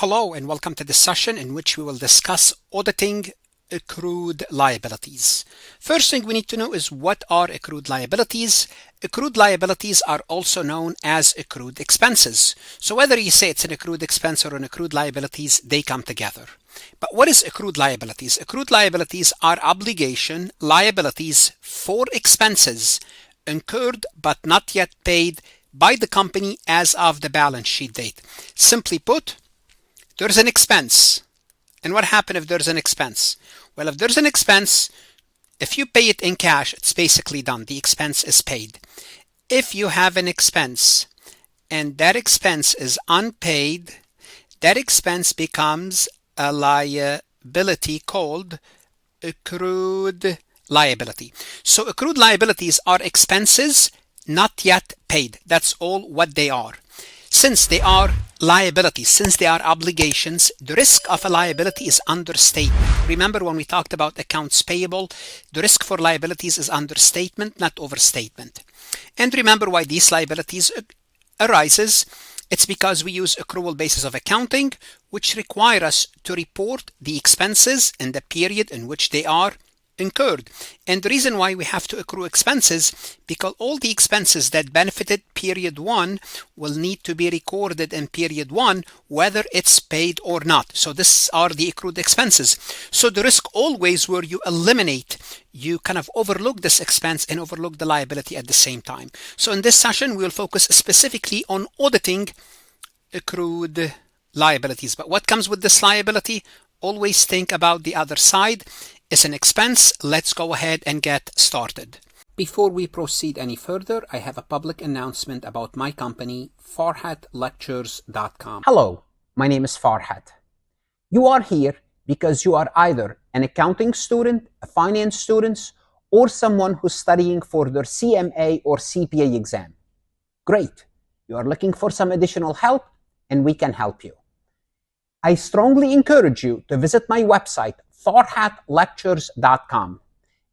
Hello and welcome to this session in which we will discuss auditing accrued liabilities. First thing we need to know is what are accrued liabilities. Accrued liabilities are also known as accrued expenses. So whether you say it's an accrued expense or an accrued liabilities, they come together. But what is accrued liabilities? Accrued liabilities are obligation liabilities for expenses incurred but not yet paid by the company as of the balance sheet date. Simply put, there's an expense. And what happens if there's an expense? Well, if there's an expense, if you pay it in cash, it's basically done. The expense is paid. If you have an expense and that expense is unpaid, that expense becomes a liability called accrued liability. So accrued liabilities are expenses not yet paid. That's all what they are. Since they are liabilities, since they are obligations, the risk of a liability is understatement. Remember when we talked about accounts payable, the risk for liabilities is understatement, not overstatement. And remember why these liabilities arises. It's because we use accrual basis of accounting, which require us to report the expenses in the period in which they are incurred. And the reason why we have to accrue expenses, because all the expenses that benefited period 1 will need to be recorded in period 1, whether it's paid or not. So these are the accrued expenses. So the risk always where you eliminate, you kind of overlook this expense and overlook the liability at the same time. So in this session, we'll focus specifically on auditing accrued liabilities. But what comes with this liability? Always think about the other side. It's an expense. Let's go ahead and get started. Before we proceed any further, I have a public announcement about my company, farhatlectures.com. Hello, my name is Farhat. You are here because you are either an accounting student, a finance student, or someone who's studying for their CMA or CPA exam. Great. You are looking for some additional help, and we can help you. I strongly encourage you to visit my website, farhatlectures.com.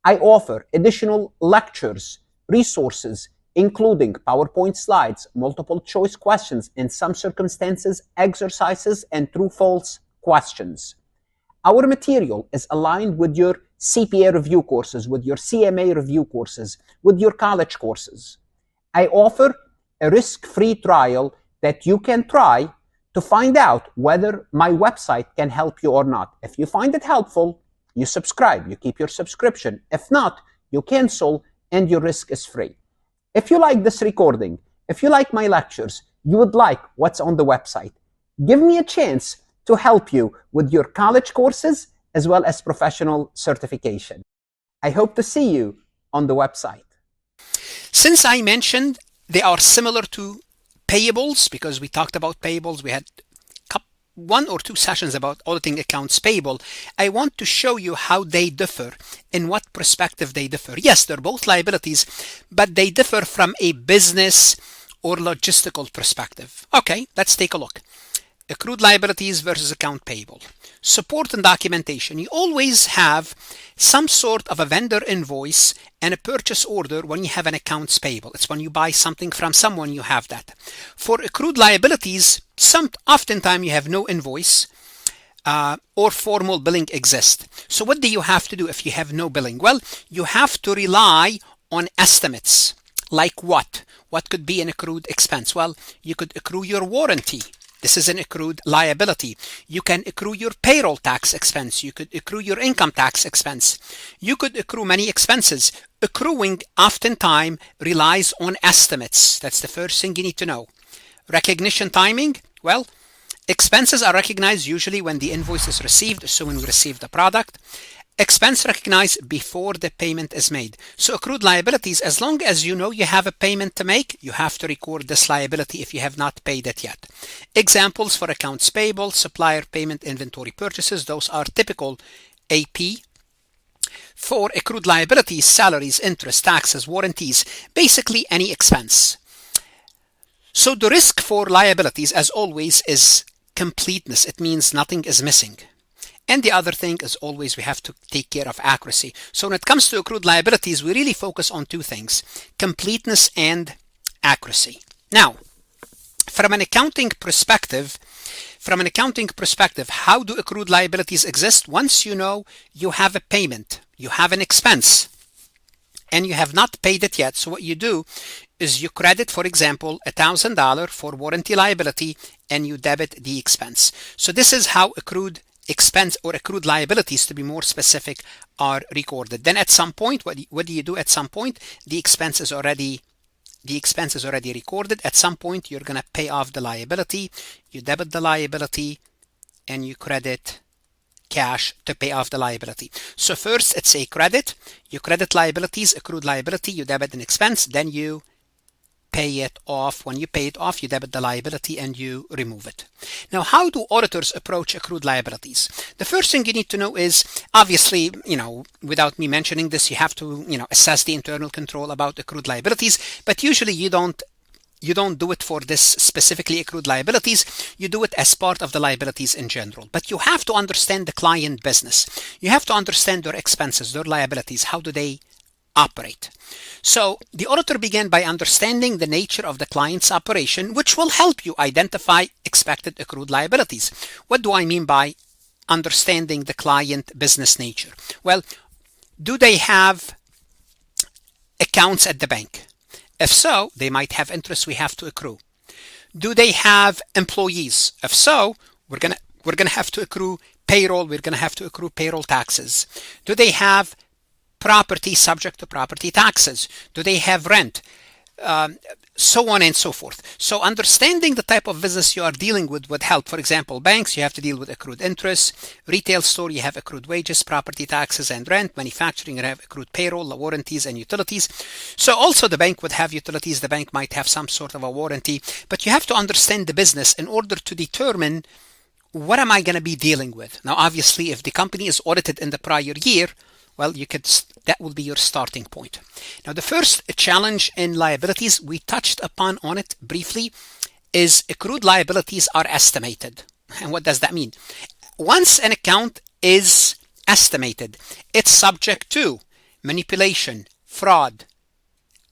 I offer additional lectures, resources, including PowerPoint slides, multiple choice questions, in some circumstances, exercises, and true-false questions. Our material is aligned with your CPA review courses, with your CMA review courses, with your college courses. I offer a risk-free trial that you can try to find out whether my website can help you or not. If you find it helpful, you subscribe, you keep your subscription. If not, you cancel and your risk is free. If you like this recording, if you like my lectures, you would like what's on the website, give me a chance to help you with your college courses as well as professional certification. I hope to see you on the website. Since I mentioned they are similar to payables, because we talked about payables, we had one or two sessions about auditing accounts payable, I want to show you how they differ, in what perspective they differ. Yes, they're both liabilities, but they differ from a business or logistical perspective. Okay, let's take a look. Accrued liabilities versus account payable. Support and documentation. You always have some sort of a vendor invoice and a purchase order when you have an accounts payable. It's when you buy something from someone, you have that. For accrued liabilities, oftentimes you have no invoice or formal billing exist. So what do you have to do if you have no billing? Well, you have to rely on estimates. Like what? What could be an accrued expense? Well, you could accrue your warranty. This is an accrued liability. You can accrue your payroll tax expense. You could accrue your income tax expense. You could accrue many expenses. Accruing oftentimes relies on estimates. That's the first thing you need to know. Recognition timing. Well, expenses are recognized usually when the invoice is received, assuming we receive the product. Expense recognized before the payment is made. So accrued liabilities, as long as you know you have a payment to make, you have to record this liability if you have not paid it yet. Examples for accounts payable, supplier payment, inventory purchases, those are typical AP. For accrued liabilities, salaries, interest, taxes, warranties, basically any expense. So the risk for liabilities, as always, is completeness. It means nothing is missing. And the other thing is always we have to take care of accuracy. So when it comes to accrued liabilities, we really focus on two things, completeness and accuracy. Now, from an accounting perspective, From an accounting perspective, how do accrued liabilities exist? Once you know you have a payment, you have an expense, and you have not paid it yet. So what you do is you credit, for example, $1,000 for warranty liability, and you debit the expense. So this is how accrued expense, or accrued liabilities to be more specific, are recorded. Then at some point, what do you do at some point? The expense is already recorded. At some point, you're going to pay off the liability. You debit the liability and you credit cash to pay off the liability. So first it's a credit. You credit liabilities, accrued liability, you debit an expense, then you pay it off. When you pay it off, you debit the liability and you remove it. Now, how do auditors approach accrued liabilities? The first thing you need to know is, obviously, without me mentioning this, you have to, assess the internal control about accrued liabilities, but usually you don't do it for this specifically accrued liabilities. You do it as part of the liabilities in general. But you have to understand the client business. You have to understand their expenses, their liabilities. How do they operate? So the auditor began by understanding the nature of the client's operation, which will help you identify expected accrued liabilities. What do I mean by understanding the client business nature? Well, do they have accounts at the bank? If so, they might have interest we have to accrue. Do they have employees? If so, we're gonna have to accrue payroll. We're gonna have to accrue payroll taxes. Do they have property subject to property taxes? Do they have rent? So on and so forth. So understanding the type of business you are dealing with would help. For example, banks, you have to deal with accrued interest. Retail store, you have accrued wages, property taxes, and rent. Manufacturing, you have accrued payroll, warranties, and utilities. So also the bank would have utilities. The bank might have some sort of a warranty. But you have to understand the business in order to determine, what am I going to be dealing with? Now, obviously, if the company is audited in the prior year, well, that will be your starting point. Now, the first challenge in liabilities, we touched upon on it briefly, is accrued liabilities are estimated. And what does that mean? Once an account is estimated, it's subject to manipulation, fraud,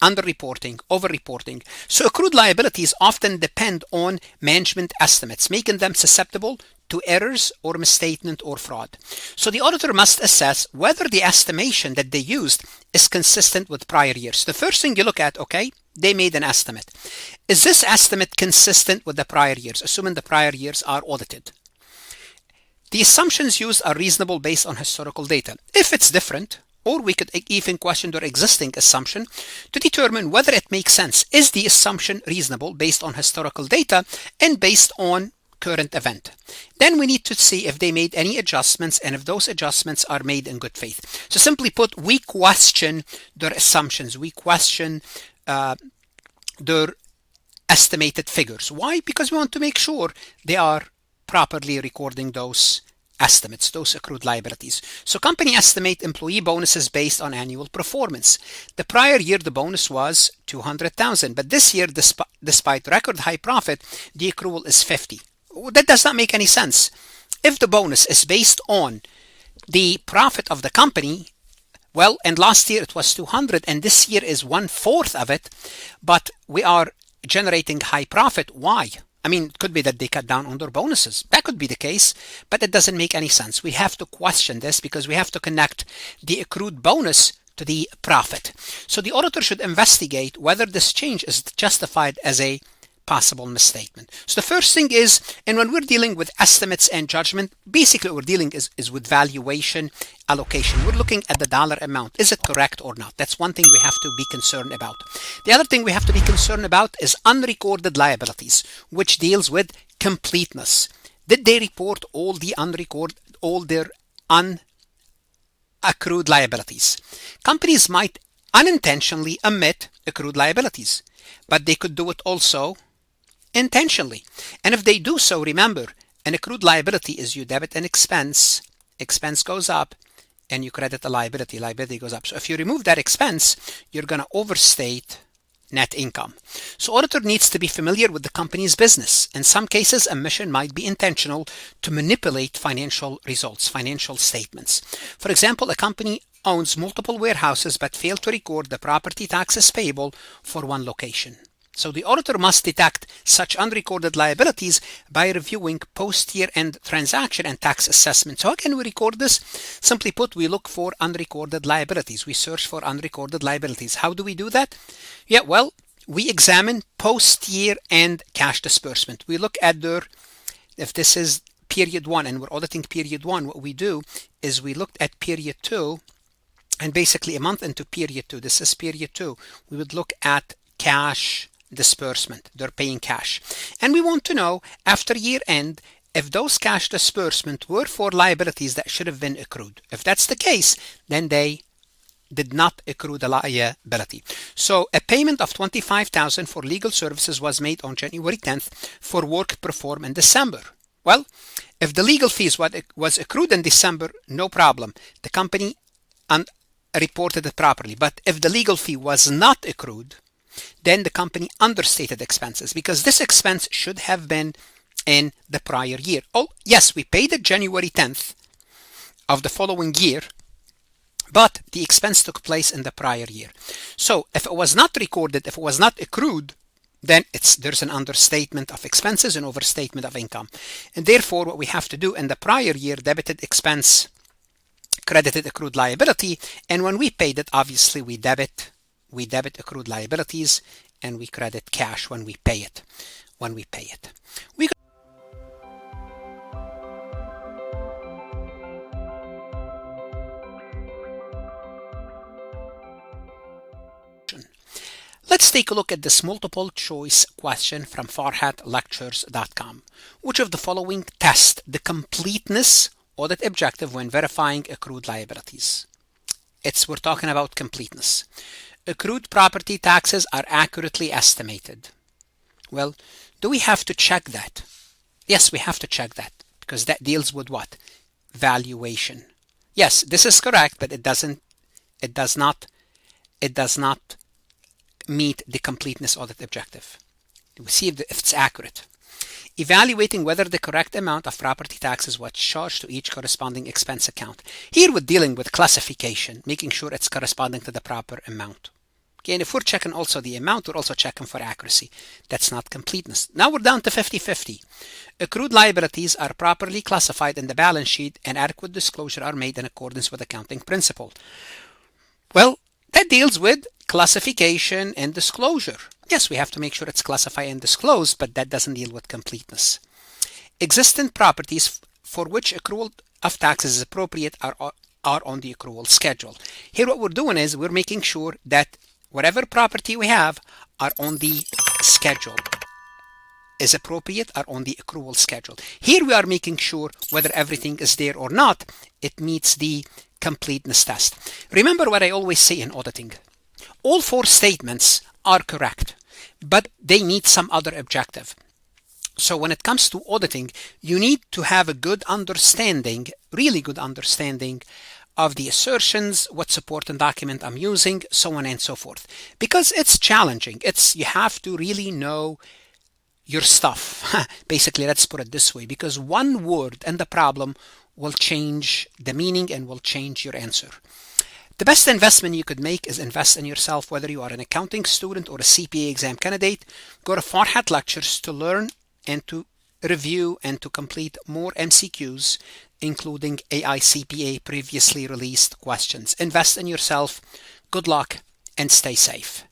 underreporting, overreporting. So accrued liabilities often depend on management estimates, making them susceptible to errors or misstatement or fraud. So the auditor must assess whether the estimation that they used is consistent with prior years. The first thing you look at, okay, they made an estimate. Is this estimate consistent with the prior years, assuming the prior years are audited? The assumptions used are reasonable based on historical data. If it's different, or we could even question their existing assumption to determine whether it makes sense. Is the assumption reasonable based on historical data and based on current event? Then we need to see if they made any adjustments and if those adjustments are made in good faith. So simply put, we question their assumptions. We question their estimated figures. Why? Because we want to make sure they are properly recording those estimates, those accrued liabilities. So company estimate employee bonuses based on annual performance. The prior year, the bonus was $200,000, but this year, despite record high profit, the accrual is $50,000. That does not make any sense. If the bonus is based on the profit of the company, well, and last year it was $200,000 and this year is 1/4 of it, but we are generating high profit. Why? I mean, it could be that they cut down on their bonuses. That could be the case, but it doesn't make any sense. We have to question this because we have to connect the accrued bonus to the profit. So the auditor should investigate whether this change is justified as a possible misstatement. So the first thing is, and when we're dealing with estimates and judgment, basically what we're dealing is with valuation allocation. We're looking at the dollar amount. Is it correct or not? That's one thing we have to be concerned about. The other thing we have to be concerned about is unrecorded liabilities, which deals with completeness. Did they report all their unaccrued liabilities? Companies might unintentionally omit accrued liabilities, but they could do it also intentionally. And if they do so, remember, an accrued liability is you debit an expense goes up, and you credit a liability goes up. So if you remove that expense, you're going to overstate net income. So auditor needs to be familiar with the company's business. In some cases, omission might be intentional to manipulate financial results, financial statements. For example, a company owns multiple warehouses but failed to record the property taxes payable for one location. So the auditor must detect such unrecorded liabilities by reviewing post-year-end transaction and tax assessment. So how can we record this? Simply put, we look for unrecorded liabilities. We search for unrecorded liabilities. How do we do that? Yeah, well, we examine post-year-end cash disbursement. We look at if this is period 1 and we're auditing period 1, what we do is we looked at period 2, and basically a month into period 2, this is period 2, we would look at cash disbursement. They're paying cash. And we want to know after year end if those cash disbursement were for liabilities that should have been accrued. If that's the case, then they did not accrue the liability. So a payment of $25,000 for legal services was made on January 10th for work performed in December. Well, if the legal fees was accrued in December, no problem. The company reported it properly. But if the legal fee was not accrued, then the company understated expenses because this expense should have been in the prior year. Oh, yes, we paid it January 10th of the following year, but the expense took place in the prior year. So if it was not recorded, if it was not accrued, then there's an understatement of expenses and overstatement of income. And therefore, what we have to do in the prior year, debited expense, credited accrued liability, and when we paid it, obviously we debit accrued liabilities and we credit cash when we pay it. Let's take a look at this multiple choice question from farhatlectures.com. Which of the following test the completeness audit objective when verifying accrued liabilities? We're talking about completeness. Accrued property taxes are accurately estimated. Well, do we have to check that? Yes, we have to check that because that deals with what? Valuation. Yes, this is correct, but it does not meet the completeness audit objective. We see if it's accurate. Evaluating whether the correct amount of property taxes was charged to each corresponding expense account. Here we're dealing with classification, making sure it's corresponding to the proper amount. Okay, and if we're checking also the amount, we're also checking for accuracy. That's not completeness. Now we're down to 50-50. Accrued liabilities are properly classified in the balance sheet and adequate disclosure are made in accordance with accounting principle. Well, that deals with classification and disclosure. Yes, we have to make sure it's classified and disclosed, but that doesn't deal with completeness. Existing properties for which accrual of taxes is appropriate are on the accrual schedule. Here what we're doing is we're making sure that whatever property we have are on the schedule, is appropriate, are on the accrual schedule. Here we are making sure whether everything is there or not, it meets the completeness test. Remember what I always say in auditing. All 4 statements are correct, but they need some other objective. So when it comes to auditing, you need to have a good understanding, really good understanding of the assertions, what supporting document I'm using, so on and so forth. Because it's challenging. You have to really know your stuff. Basically, let's put it this way, because one word in the problem will change the meaning and will change your answer. The best investment you could make is invest in yourself, whether you are an accounting student or a CPA exam candidate. Go to Farhat Lectures to learn and to review and to complete more MCQs, including AI CPA previously released questions. Invest in yourself. Good luck and stay safe.